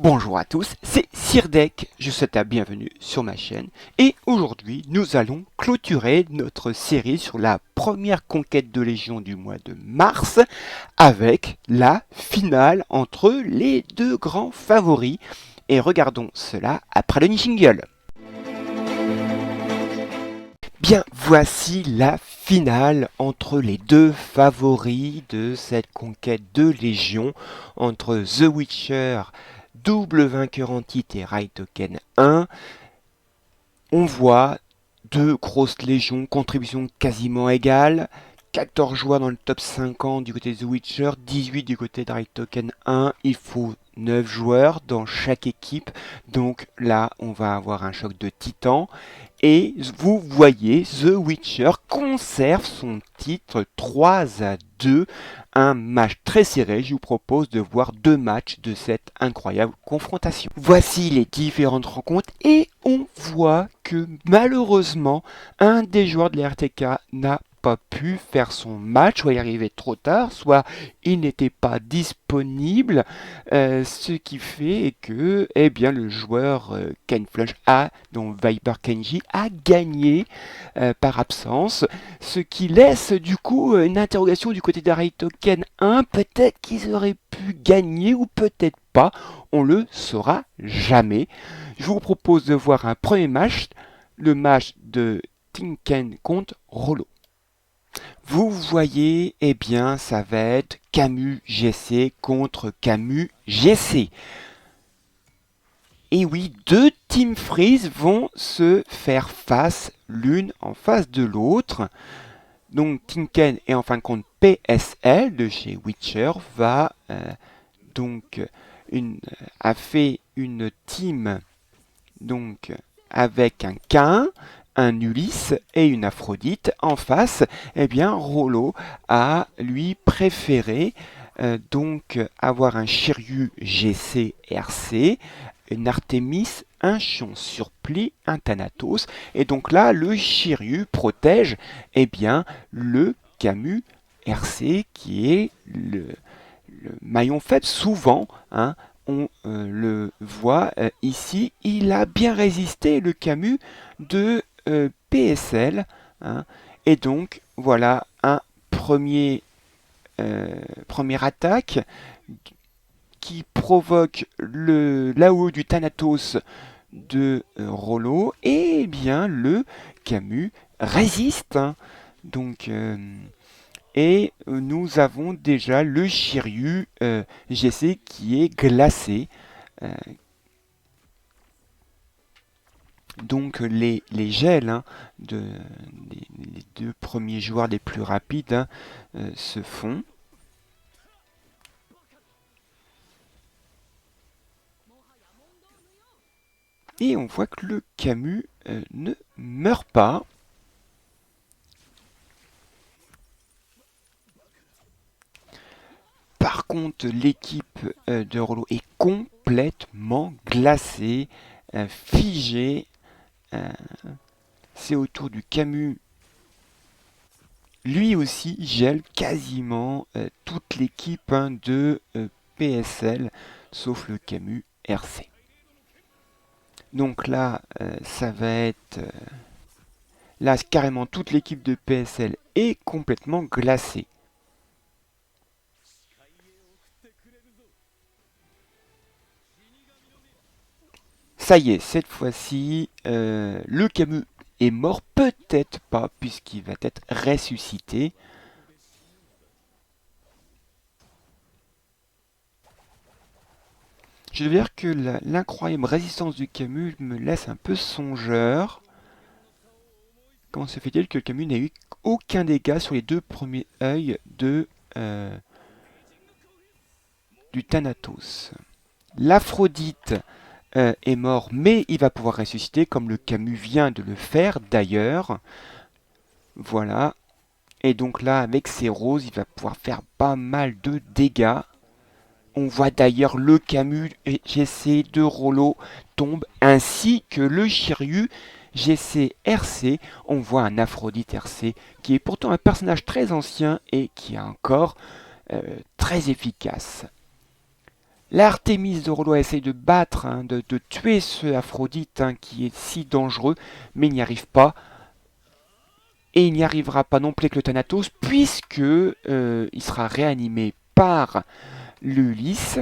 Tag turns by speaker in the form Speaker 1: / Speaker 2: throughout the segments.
Speaker 1: Bonjour à tous, c'est Sirdek, je vous souhaite la bienvenue sur ma chaîne et aujourd'hui nous allons clôturer notre série sur la première conquête de Légion du mois de mars avec la finale entre les deux grands favoris et regardons cela après le jingle. Bien, voici la finale entre les deux favoris de cette conquête de Légion, entre The Witcher, double vainqueur en titre et Raitoken 1. On voit deux grosses légions, contribution quasiment égale. 14 joueurs dans le top 50 du côté de The Witcher, 18 du côté de Raitoken 1. Il faut 9 joueurs dans chaque équipe. Donc là, on va avoir un choc de titans. Et vous voyez, The Witcher conserve son titre 3-2. Un match très serré. Je vous propose de voir deux matchs de cette incroyable confrontation. Voici les différentes rencontres et on voit que malheureusement, un des joueurs de la RTK n'a pas pu faire son match, soit il arrivait trop tard, soit il n'était pas disponible, ce qui fait que le joueur Ken Flush a, donc Viper Kenji, a gagné par absence, ce qui laisse du coup une interrogation du côté d'Array Token 1, peut-être qu'ils auraient pu gagner ou peut-être pas, on le saura jamais. Je vous propose de voir un premier match, le match de Tinken contre Rollo. Vous voyez, ça va être Camus GC contre Camus GC. Et oui, deux Team Freeze vont se faire face l'une en face de l'autre. Donc Tinken est en fin de compte PSL de chez Witcher a fait une team avec un Cain, un Ulysse et une Aphrodite. En face, Rollo a lui préféré avoir un Shiryu GC RC, une Artemis, un Chion Surplis, un Thanatos. Et donc là, le Shiryu protège le Camus RC qui est le maillon faible. Souvent, on le voit ici, il a bien résisté le Camus de PSL. Et donc, voilà un première attaque qui provoque l'AOE du Thanatos de Rollo. Et le Camus résiste. Et nous avons déjà le Shiryu GC qui est glacé. Les gels les deux premiers joueurs les plus rapides se font. Et on voit que le Camus ne meurt pas. Par contre, l'équipe de Rollo est complètement glacée, figée. C'est au tour du Camus. Lui aussi gèle quasiment toute l'équipe de PSL, sauf le Camus RC. Donc là, ça va être... là, carrément, toute l'équipe de PSL est complètement glacée. Ça y est, cette fois-ci, le Camus est mort, peut-être pas, puisqu'il va être ressuscité. Je dois dire que l'incroyable résistance du Camus me laisse un peu songeur. Comment se fait-il que le Camus n'ait eu aucun dégât sur les deux premiers œils du Thanatos? L'Aphrodite est mort, mais il va pouvoir ressusciter, comme le Camus vient de le faire d'ailleurs. Voilà. Et donc là, avec ses roses, il va pouvoir faire pas mal de dégâts. On voit d'ailleurs le Camus GC de Rollo tombe, ainsi que le Shiryu GC RC. On voit un Aphrodite RC, qui est pourtant un personnage très ancien et qui est encore très efficace. L'Artémis de Rollo essaye de battre, hein, de tuer ce Aphrodite hein, qui est si dangereux, mais il n'y arrive pas. Et il n'y arrivera pas non plus avec le Thanatos, puisque il sera réanimé par l'Ulysse.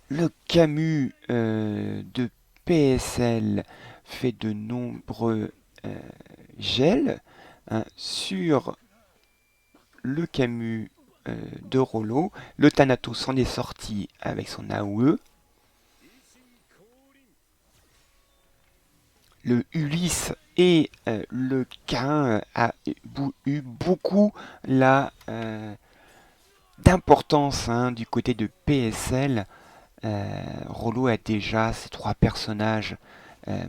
Speaker 1: Le Camus de PSL fait de nombreux gels hein, sur le Camus de Rollo. Le Thanatos s'en est sorti avec son AOE. Le Ulysse et le Cain a eu beaucoup d'importance hein, du côté de PSL. Rollo a déjà ces trois personnages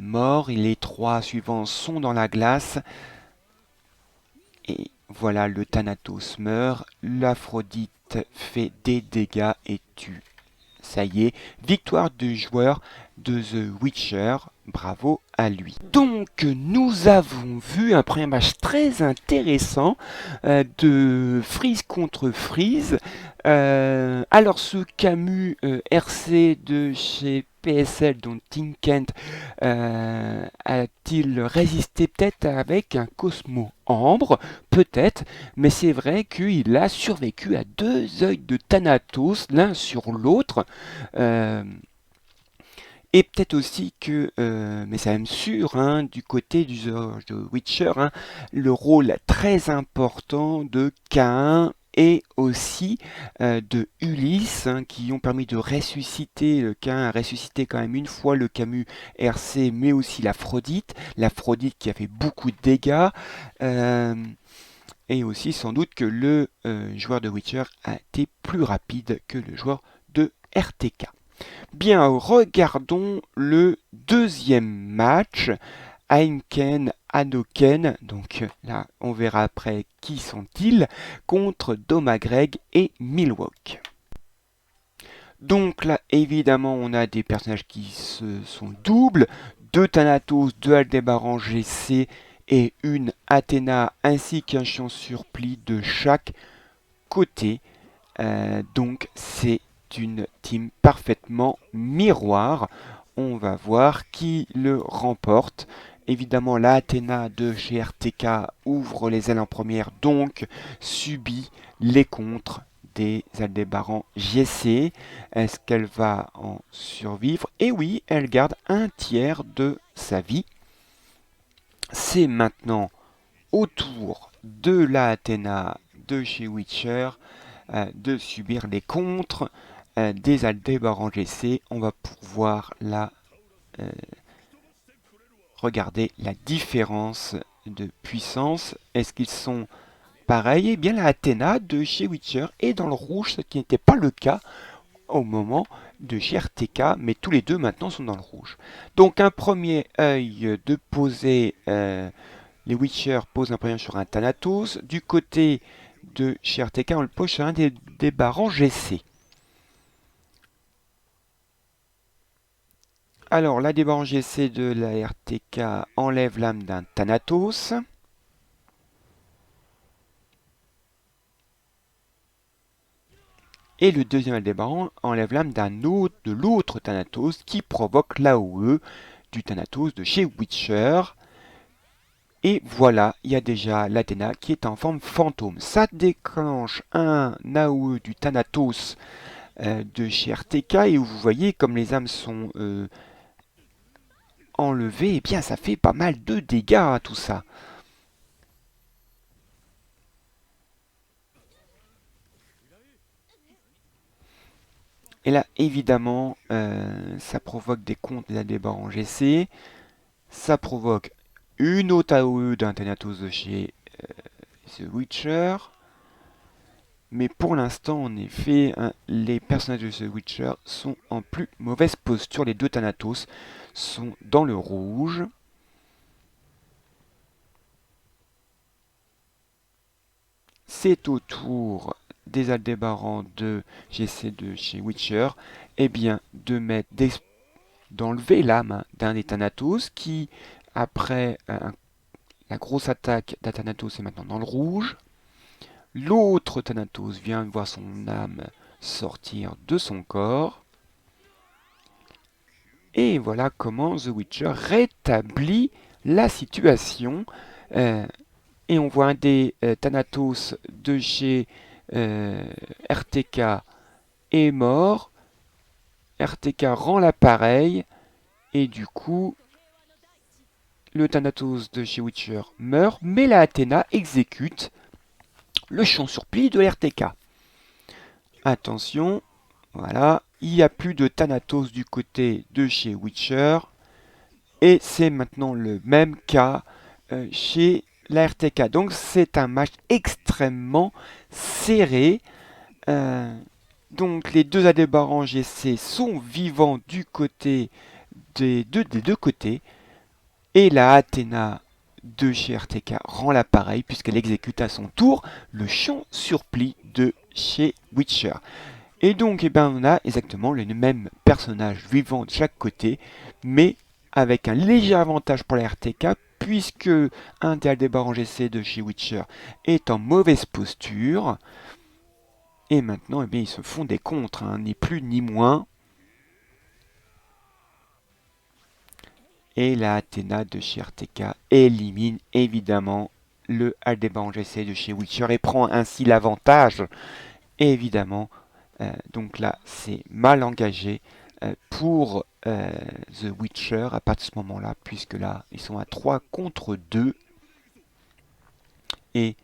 Speaker 1: morts et les trois suivants sont dans la glace. Et voilà, le Thanatos meurt, l'Aphrodite fait des dégâts et tue. Ça y est, victoire du joueur de The Witcher, bravo à lui. Donc nous avons vu un premier match très intéressant de Freeze contre Freeze. Alors ce Camus RC de chez PSL, dont Tim Kent, a-t-il résisté peut-être avec un Cosmo Ambre? Peut-être, mais c'est vrai qu'il a survécu à deux œils de Thanatos, l'un sur l'autre. Et peut-être aussi que, mais c'est même sûr, hein, du côté du The Witcher, hein, le rôle très important de Cain et aussi de Ulysse, hein, qui ont permis de ressusciter, Cain a ressuscité quand même une fois le Camus RC, mais aussi l'Aphrodite qui a fait beaucoup de dégâts, et aussi sans doute que le joueur de Witcher a été plus rapide que le joueur de RTK. Bien, regardons le deuxième match. Heineken, Hanoken, donc là on verra après qui sont-ils, contre Domagreg et Milwaukee. Donc là évidemment on a des personnages qui se sont doubles, deux Thanatos, deux Aldébaran GC et une Athéna ainsi qu'un Chion Surplis de chaque côté. Donc c'est une team parfaitement miroir. On va voir qui le remporte. Évidemment, la Athéna de chez RTK ouvre les ailes en première, donc subit les contres des Aldébaran GC. Est-ce qu'elle va en survivre? Et oui, elle garde un tiers de sa vie. C'est maintenant au tour de la Athéna de chez Witcher de subir les contres des Aldébaran GC. On va pouvoir là regarder la différence de puissance. Est-ce qu'ils sont pareils? Eh bien la Athéna de chez Witcher est dans le rouge, ce qui n'était pas le cas au moment de chez RTK, mais tous les deux maintenant sont dans le rouge. Donc un premier œil de poser, les Witcher posent un premier œil sur un Thanatos. Du côté de chez RTK, on le pose sur un des barans GC. Alors, la débarrant GC de la RTK enlève l'âme d'un Thanatos. Et le deuxième Aldébaran enlève l'âme de l'autre Thanatos qui provoque l'AOE du Thanatos de chez Witcher. Et voilà, il y a déjà l'Athéna qui est en forme fantôme. Ça déclenche un AOE du Thanatos de chez RTK et vous voyez comme les âmes sont enlevées, et bien ça fait pas mal de dégâts à tout ça. Et là, évidemment, ça provoque des comptes des Aldébaran GC. Ça provoque une autre AOE d'un Thanatos de chez The Witcher. Mais pour l'instant, en effet, hein, les personnages de The Witcher sont en plus mauvaise posture. Les deux Thanatos sont dans le rouge. C'est au tour des Aldébaran de GC de chez Witcher, eh bien, d'enlever l'âme d'un des Thanatos qui, après la grosse attaque d'Athanatos, est maintenant dans le rouge. L'autre Thanatos vient de voir son âme sortir de son corps. Et voilà comment The Witcher rétablit la situation. Et on voit un des Thanatos de chez RTK est mort. RTK rend l'appareil. Et du coup, le Thanatos de chez Witcher meurt. Mais la Athéna exécute le chant sur pli de RTK. Attention, voilà, il n'y a plus de Thanatos du côté de chez Witcher. Et c'est maintenant le même cas chez la RTK. Donc c'est un match extrêmement serré. Donc les deux Aldébaran GC sont vivants du côté des deux côtés. Et la Athéna de chez RTK rend l'appareil puisqu'elle exécute à son tour le chant sur pli de chez Witcher. Et donc on a exactement les mêmes personnages vivants de chaque côté, mais avec un léger avantage pour la RTK, puisque un des Aldébaran GC de chez Witcher est en mauvaise posture. Et maintenant, ils se font des contres, ni plus ni moins. Et la Athéna de chez RTK élimine évidemment le Aldébaran GC de chez Witcher et prend ainsi l'avantage. Et évidemment, donc là, c'est mal engagé pour The Witcher à partir de ce moment-là, puisque là, ils sont à 3 contre 2. Et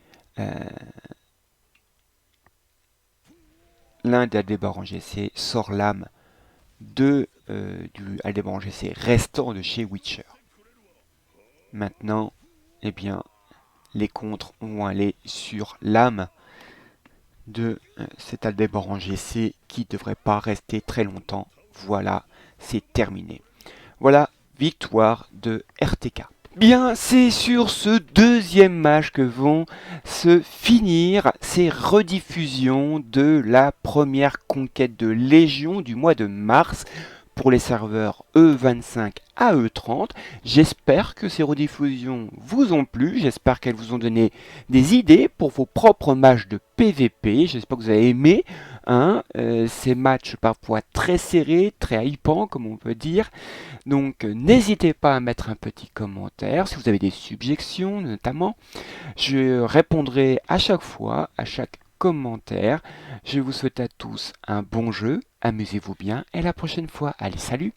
Speaker 1: l'un des Aldébaran GC sort l'âme du Aldébaran GC restant de chez Witcher. Maintenant, les contres vont aller sur l'âme de cet Aldébaran GC qui ne devrait pas rester très longtemps. Voilà, c'est terminé. Voilà, victoire de RTK. Bien, c'est sur ce deuxième match que vont se finir ces rediffusions de la première conquête de Légion du mois de mars pour les serveurs E25 à E30. J'espère que ces rediffusions vous ont plu, j'espère qu'elles vous ont donné des idées pour vos propres matchs de PVP, j'espère que vous avez aimé ces matchs parfois très serrés, très hypants comme on peut dire. Donc n'hésitez pas à mettre un petit commentaire si vous avez des suggestions notamment. Je répondrai à chaque fois, à chaque commentaire. Je vous souhaite à tous un bon jeu, amusez-vous bien et à la prochaine fois. Allez, salut!